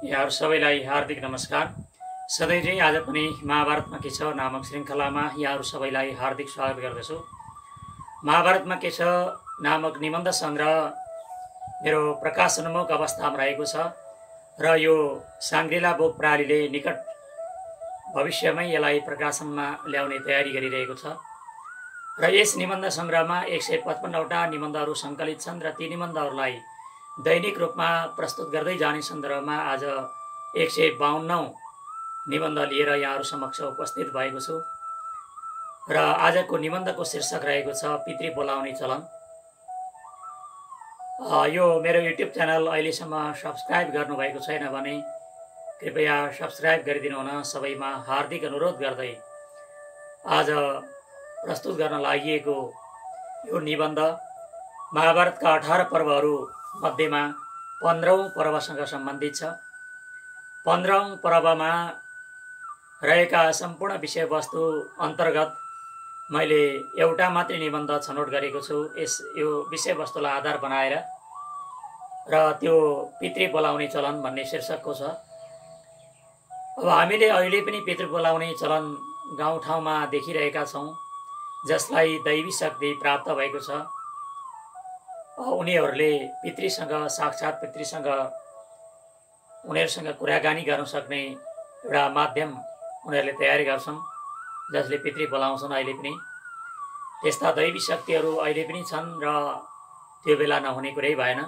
यहाँहरू सबैलाई हार्दिक नमस्कार। सधैँ चाहिँ आज पनि महाभारतमा के छ नामक श्रृङ्खलामा यहाँहरू सबैलाई हार्दिक स्वागत गर्दछु। महाभारतमा के छ नामक निबन्ध सङ्ग्रह मेरो प्रकाशोन्मुख अवस्थामा रहेको छ र यो साङ्ग्रिला बुक प्रणालीले निकट भविष्यमै यसलाई प्रकाशनमा ल्याउने तयारी गरिरहेको छ र यस निबन्ध सङ्ग्रहमा 155वटा निबन्धहरू सङ्कलित छन् र ती निबन्धहरूलाई दैनिक रूपमा प्रस्तुत गर्दै जाने सन्दर्भमा आज 152 निबन्ध लिएर यहाँहरू समक्ष उपस्थित भएको छु र आजको निबन्धको शीर्षक रहेको छ पितृ बोलाउने चलन। यो मेरो युट्युब च्यानल अहिलेसम्म सब्स्क्राइब गर्नुभएको छैन भने कृपया सब्स्क्राइब गरिदिनु हुन सबैमा हार्दिक अनुरोध गर्दै आज प्रस्तुत गर्न लागि यो निबन्ध महाभारतका 18 पर्वहरू मध्येमा 15औं पर्वसँग सम्बन्धित छ। 15औं पर्वमा रहेका सम्पूर्ण विषयवस्तु अन्तर्गत मैले एउटा मात्रै निबन्ध छनौट गरेको छु यो विषयवस्तुलाई आधार बनाएर र त्यो पितृ बोलाउने चलन भन्ने शीर्षकको छ। अब हामीले अहिले पनि पितृ बोलाउने चलन गाउँठाउँमा देखिरहेका छौँ, जसलाई दैवी शक्ति प्राप्त भएको छ। उनीहरूले पितृसँग साक्षात् पितृसँग उनीहरूसँग कुराकानी गर्न सक्ने एउटा माध्यम उनीहरूले तयारी गर्छन्, जसले पितृ बोलाउँछन्। अहिले पनि त्यस्ता दैवी शक्तिहरू अहिले पनि छन् र त्यो बेला नहुने कुरै भएन।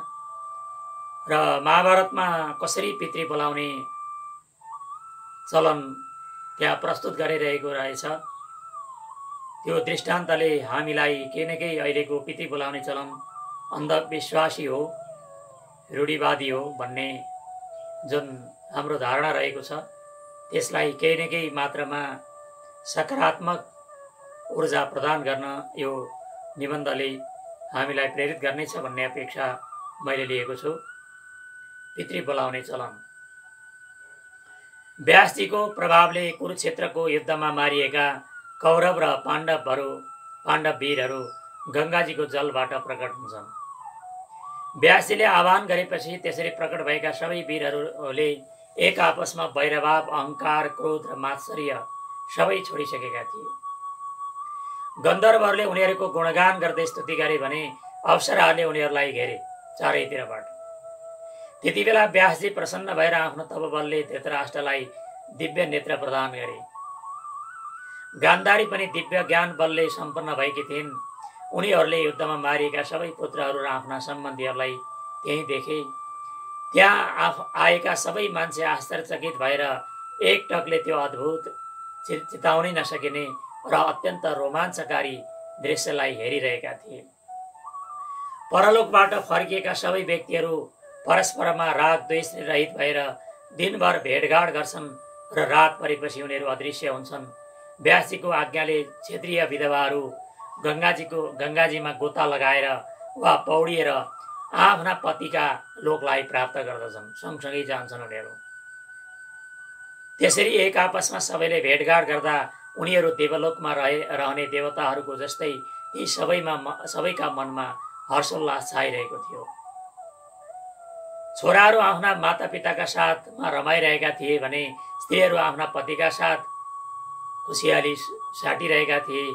र महाभारतमा कसरी पितृ बोलाउने चलन त्यहाँ प्रस्तुत गरिरहेको रहेछ, त्यो दृष्टान्तले हामीलाई केही न केही अहिलेको पितृ बोलाउने चलन अन्धविश्वासी हो, रूढिवादी हो भन्ने जुन हाम्रो धारणा रहेको छ, त्यसलाई केही न केही मात्रामा सकारात्मक ऊर्जा प्रदान गर्न यो निबन्धले हामीलाई प्रेरित गर्नेछ भन्ने अपेक्षा मैले लिएको छु। पितृ बोलाउने चलन। व्यासजीको प्रभावले कुरुक्षेत्रको युद्धमा मारिएका कौरव र पाण्डव वीरहरू गङ्गाजीको जलबाट प्रकट हुन्छन्। व्यासजीले आह्वान गरेपछि त्यसरी प्रकट भएका सबै वीरहरूले एक आपसमा वैरभाव, अहङ्कार, क्रोध र मात्सर्य सबै छोडिसकेका थिए। गन्धर्वहरूले उनीहरूको गुणगान गर्दै स्तुति गरे भने अप्सराहरूले उनीहरूलाई घेरे चारैतिरबाट। त्यति बेला व्यासजी प्रसन्न भएर आफ्नो तपबलले धृतराष्ट्रलाई दिव्य नेत्र प्रदान गरे। गान्धारी पनि दिव्य ज्ञान बलले सम्पन्न भएकी थिइन्। उनीहरूले युद्धमा मारिएका सबै पुत्रहरू र आफ्ना सम्बन्धीहरूलाई त्यहीँ देखे। त्यहाँ आएका सबै मान्छे आश्चर्यचकित भएर एकटकले त्यो अद्भुत चिताउनै नसकिने र अत्यन्त रोमाञ्चकारी दृश्यलाई हेरिरहेका थिए। परलोकबाट फर्किएका सबै व्यक्तिहरू परस्परमा राग द्वेष रहित भएर दिनभर भेटघाट गर्छन् र रात परेपछि उनीहरू अदृश्य हुन्छन्। व्यासजीको आज्ञाले क्षेत्रीय विधवाहरू गङ्गाजीमा गोता लगाएर वा पौडिएर आफ्ना पतिका लोकलाई प्राप्त गर्दछन्, सँगसँगै जान्छन् उनीहरू। त्यसरी एक आपसमा सबैले भेटघाट गर्दा उनीहरू देवलोकमा रहने देवताहरूको जस्तै ती सबैका मनमा हर्षोल्लास छाइरहेको थियो। छोराहरू आफ्ना मातापिताका साथमा रमाइरहेका थिए भने स्त्रीहरू आफ्ना पतिका साथ खुसियाली साटिरहेका थिए।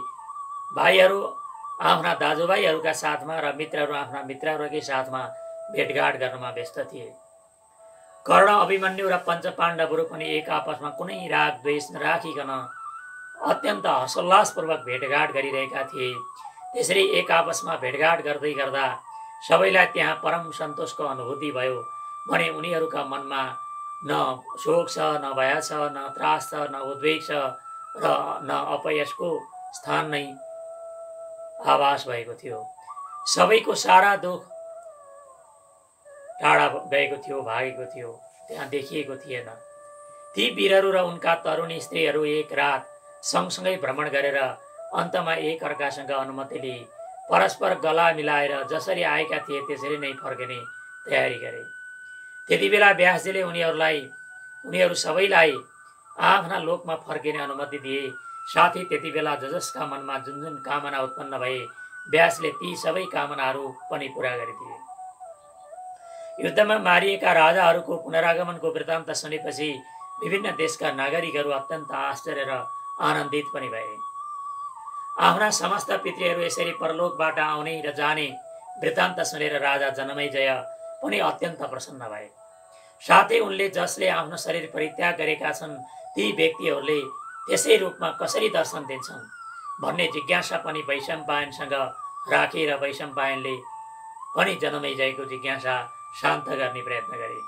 भाइहरू आफ्ना दाजुभाइहरूका साथमा र मित्रहरू आफ्ना मित्रहरूकै साथमा भेटघाट गर्नमा व्यस्त थिए। कर्ण, अभिमन्यु र पञ्चपाण्डवहरू पनि एक आपसमा कुनै राग द्वेष नराखिकन अत्यन्त हर्षोल्लासपूर्वक भेटघाट गरिरहेका थिए। त्यसरी एक आपसमा भेटघाट गर्दै गर्दा सबैलाई त्यहाँ परम सन्तोषको अनुभूति भयो भने उनीहरूका मनमा न शोक छ, न भय छ, न त्रास छ, न उद्वेग छ र न अपयशको स्थान नै आभास भएको थियो। सबैको सारा दुख टाढा गएको थियो, भागेको थियो, त्यहाँ देखिएको थिएन। ती वीरहरू र उनका तरुणी स्त्रीहरू एक रात सँगसँगै भ्रमण गरेर अन्तमा एक अर्कासँग अनुमति लिए परस्पर गला मिलाएर जसरी आएका थिए त्यसरी नै फर्किने तयारी गरे। त्यति बेला व्यासजीले उनीहरू सबैलाई आफ्ना लोकमा फर्किने अनुमति दिए। साथै त्यति बेला जसका मनमा जुन जुन कामना उत्पन्न भए व्यासले ती सबै कामनाहरू पनि पूरा गरिदिए। युद्धमा मारिएका राजाहरूको पुनरागमनको वृत्तान्त सुनेपछि विभिन्न देशका नागरिकहरू अत्यन्त आश्चर्य र आनन्दित पनि भए। आफ्ना समस्त पितृहरू यसरी परलोकबाट आउने र जाने वृत्तान्त सुनेर राजा जनमेजय पनि अत्यन्त प्रसन्न भए। साथै उनले जसले आफ्नो शरीर परित्याग गरेका छन् ती व्यक्तिहरूले त्यसै रूपमा कसरी दर्शन दिन्छन् भन्ने जिज्ञासा पनि वैशम्पायनसँग राखे र वैशम्पायनले पनि जनमेजयको जिज्ञासा शान्त गर्ने प्रयत्न गरे।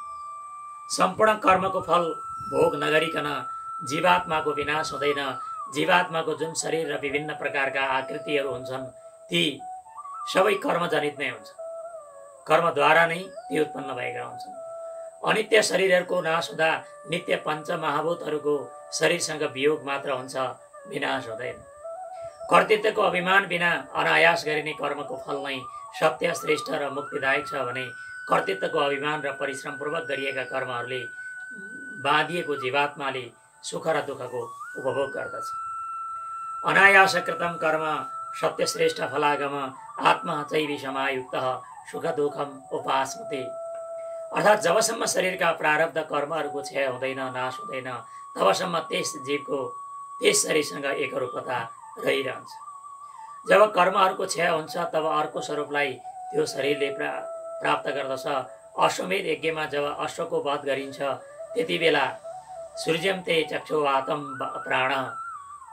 सम्पूर्ण कर्मको फल भोग नगरिकन जीवात्माको विनाश हुँदैन। जीवात्माको जुन शरीर र विभिन्न प्रकारका आकृतिहरू हुन्छन् ती सबै कर्मजनित नै हुन्छ। कर्मद्वारा नै ती उत्पन्न भएका हुन्छन्। अनित्य शरीरहरूको नाश हुँदा नित्य पञ्च महाभूतहरूको शरीरसँग वियोग मात्र हुन्छ, विनाश हुँदैन। कर्तृत्वको अभिमान बिना अनायास गरिने कर्मको फल नै सत्य, श्रेष्ठ र मुक्तिदायक छ भने कर्तृत्वको अभिमान र परिश्रमपूर्वक गरिएका कर्महरूले बाँधिएको जीवात्माले सुख र दुःखको उपभोग गर्दछ। अनायास कृतम कर्म सत्यश्रेष्ठ फलागम आत्महचैवी समायुक्त सुख दुःखम उपास्मते। अर्थात् जबसम्म शरीरका प्रारब्ध कर्महरूको क्षय हुँदैन, नाश हुँदैन, तबसम्म त्यस जीवको त्यस शरीरसँग एकरूपता रहिरहन्छ। जब कर्महरूको क्षय हुन्छ तब अर्को स्वरूपलाई त्यो शरीरले प्राप्त गर्दछ। अश्वमेध यज्ञमा जब अश्वको वध गरिन्छ त्यति बेला सूर्यम ते चक्षुवातम प्राण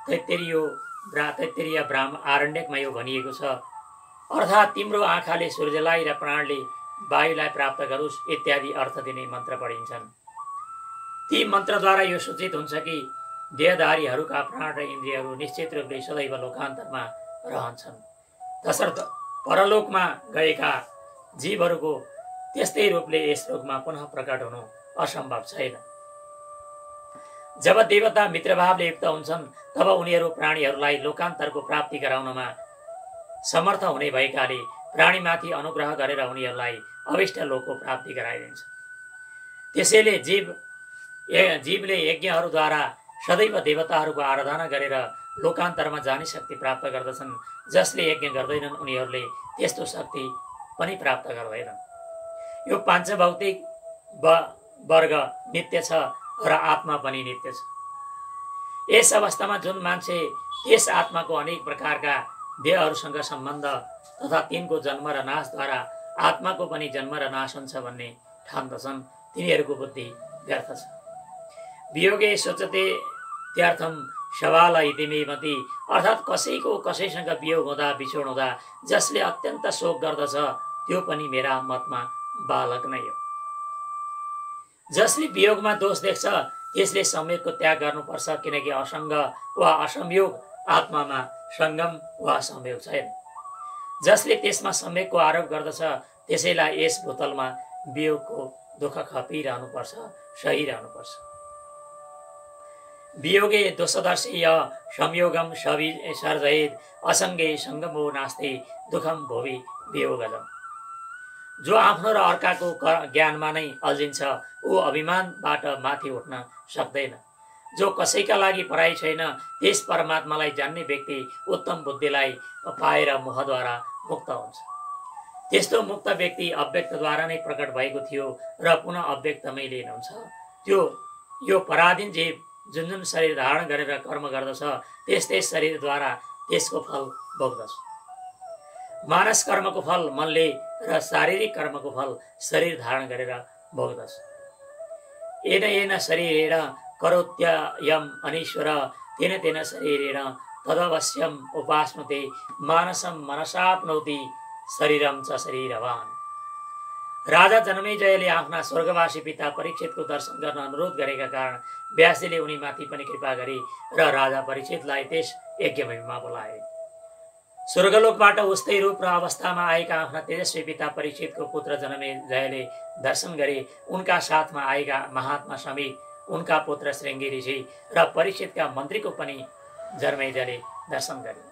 तैत्तिरीय ब्राह्म आरण्यकमा यो भनिएको छ। अर्थात् तिम्रो आँखाले सूर्यलाई र प्राणले वायुलाई प्राप्त गरोस् इत्यादि अर्थ दिने मन्त्र पढिन्छन्। ती मन्त्रद्वारा यो सूचित हुन्छ कि देहधारीहरूका प्राण र इन्द्रियहरू निश्चित रूपले सदैव लोकान्तरमा रहन्छन्। तसर्थ परलोकमा गएका जीवहरूको त्यस्तै रूपले यस लोकमा पुनः प्रकट हुनु असम्भव छैन। जब देवता मित्रभावले युक्त हुन्छन् तब उनीहरू प्राणीहरूलाई लोकान्तरको प्राप्ति गराउनमा समर्थ हुने भएकाले प्राणीमाथि अनुग्रह गरेर उनीहरूलाई अभिष्ट लोकको प्राप्ति गराइदिन्छ। त्यसैले जीवले यज्ञहरूद्वारा सदैव देवताहरूको आराधना गरेर लोकान्तरमा जाने शक्ति प्राप्त गर्दछन्। जसले यज्ञ गर्दैनन् उनीहरूले त्यस्तो शक्ति पनि प्राप्त गर्दैनन्। यो पाञ्चभौतिक वर्ग नित्य छ र आत्मा पनि नित्य छ। यस अवस्थामा जुन मान्छे त्यस आत्माको अनेक प्रकारका देहहरूसँग सम्बन्ध तथा तिनको जन्म र नाशद्वारा आत्माको पनि जन्म र नाश हुन्छ भन्ने ठान्दछन् तिनीहरूको बुद्धि व्यर्थ छ। वियोगे सोचते त्यर्थम सवाल इतिमेमति। अर्थात् कसैको कसैसँग वियोग हुँदा बिछोड हुँदा जसले अत्यन्त शोक गर्दछ त्यो पनि मेरा मतमा बालक नै हो। जसले वियोगमा दोष देख्छ त्यसले संयोगको त्याग गर्नुपर्छ, किनकि असङ्ग वा असंयोग आत्मामा सङ्गम वा संयोग छैन। जसले त्यसमा संयोगको आरोप गर्दछ त्यसैलाई यस भूतलमा वियोगको दुःख खपिरहनुपर्छ, सहिरहनुपर्छ। वियोगे दोषदर्शी संयोगम सर्जयेत् असङ्गे सङ्गमो नास्ति दुःखम भोवि वियोगजम। जो आफ्नो र अर्काको ज्ञानमा नै अल्झिन्छ ऊ अभिमानबाट माथि उठ्न सक्दैन। जो कसैका लागि पराई छैन त्यस परमात्मालाई जान्ने व्यक्ति उत्तम बुद्धिलाई पाएर मोहद्वारा मुक्त हुन्छ। त्यस्तो मुक्त व्यक्ति अव्यक्तद्वारा नै प्रकट भएको थियो र पुनः अव्यक्तमै लीन हुन्छ। यो पराधीन जीव जुन जुन शरीर धारण गरेर कर्म गर्दछ त्यस शरीरद्वारा त्यसको फल भोग्दछ। मानस कर्मको फल मनले र शारीरिक कर्मको फल शरीर धारण गरेर भोग्दछ। येन शरीरेण करोत्ययम् अनीश्वर तेन तेन शरीरेण तदवश्यम उपास्मते मानसम मनसाप्नोति शरीरम च शरीरवान। राजा जनमेजयले आफ्ना स्वर्गवासी पिता परीक्षितको दर्शन गर्न अनुरोध गरेका कारण व्यासजीले उनीमाथि पनि कृपा गरे र राजा परीक्षितलाई त्यस यज्ञभूमिमा बोलाए। स्वर्गलोकबाट उस्तै रूप र अवस्थामा आएका आफ्ना तेजस्वी पिता परीक्षितको पुत्र जनमेजयले दर्शन गरे। उनका साथमा आएका महात्मा समीप, उनका पुत्र श्रृंगी ऋषि र परीक्षितका मन्त्रीको पनि जनमेजयले दर्शन गरे।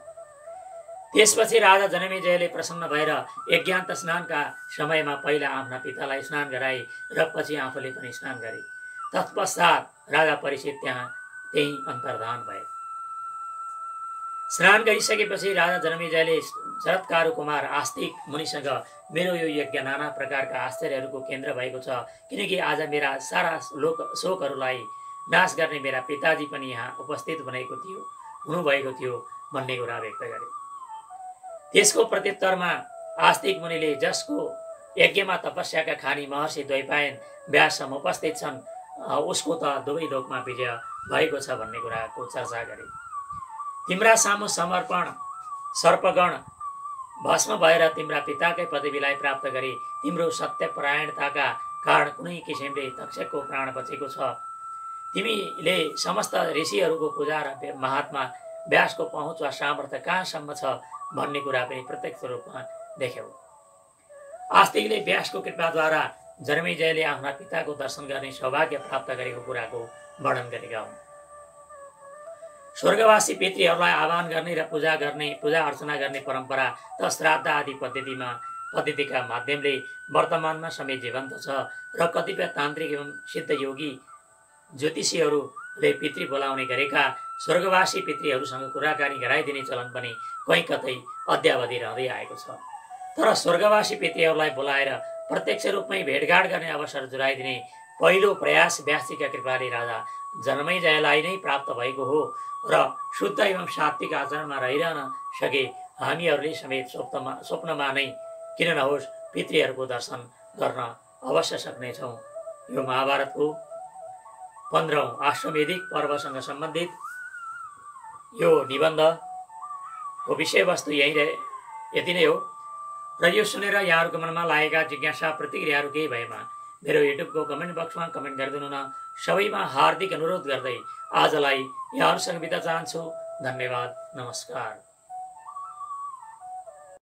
त्यसपछि राजा जनमेजयले प्रसन्न भएर यज्ञान्त स्नानका समयमा पहिला आफ्ना पितालाई स्नान गराए र पछि आफूले पनि स्नान गरे। तत्पश्चात राजा परीक्षित त्यही अन्तर्धान भए। स्नान गरिसकेपछि राजा जनमेजयले शरद कुमार आस्तिक मुनिसँग मेरो यो यज्ञ नाना प्रकारका आश्चर्यहरूको केन्द्र भएको छ, किनकि आज मेरा सारा शोकहरूलाई नाश गर्ने मेरा पिताजी पनि यहाँ उपस्थित हुनुभएको थियो भन्ने कुरा व्यक्त गरे। त्यसको प्रत्युत्तरमा आस्तिक मुनिले जसको यज्ञमा तपस्याका खानी महर्षि द्वैपायन व्यास उपस्थित छन् उसको त दुवै लोकमा विजय भएको छ भन्ने कुराको चर्चा गरे। तिम्रा सामु समर्पण सर्पगण भस्म भएर तिम्रा पिताकै पदवीलाई प्राप्त गरे। तिम्रो सत्यपरायणताका कारण कुनै किसिमले तक्षकको प्राण बचेको छ। तिमीले समस्त ऋषिहरूको पूजा र महात्मा व्यासको पहुँच वा सामर्थ्य कहाँसम्म छ भन्ने कुरा पनि प्रत्यक्ष रूपमा देख्यौ। आस्तिकले व्यासको कृपाद्वारा जन्मेजयले आफ्ना पिताको दर्शन गर्ने सौभाग्य प्राप्त गरेको कुराको वर्णन गरेका हुन्। स्वर्गवासी पितृहरूलाई आह्वान गर्ने र पूजा अर्चना गर्ने परम्परा त श्राद्ध आदि पद्धतिका माध्यमले वर्तमानमा समेत जीवन्त छ र कतिपय तान्त्रिक एवं सिद्ध योगी ज्योतिषीहरूले पितृ बोलाउने गरेका स्वर्गवासी पितृहरूसँग कुराकानी गराइदिने चलन पनि कहीँ कतै अद्यावधि रहँदै आएको छ। तर स्वर्गवासी पितृहरूलाई बोलाएर प्रत्यक्ष रूपमै भेटघाट गर्ने अवसर जुराइदिने पहिलो प्रयास व्यासजीका कृपाले राजा जनमेजयलाई नै प्राप्त भएको हो र शुद्ध एवं सात्विक आचरणमा रहिरहन सके हामीहरूले समेत स्वप्नमा नै किन नहोस् पितृहरूको दर्शन गर्न अवश्य सक्नेछौँ। यो महाभारतको 15औं अश्वमेधिक पर्वसँग सम्बन्धित यो निबन्धको विषयवस्तु यति नै हो र यो सुनेर यहाँहरूको मनमा लागेका जिज्ञासा प्रतिक्रियाहरू केही भएमा मेरो युट्युबको कमेन्ट बक्समा कमेन्ट गरिदिनु न। सबैमा हार्दिक अनुरोध गर्दै आजलाई यहाँहरूसँग बिदा चाहन्छु। धन्यवाद, नमस्कार।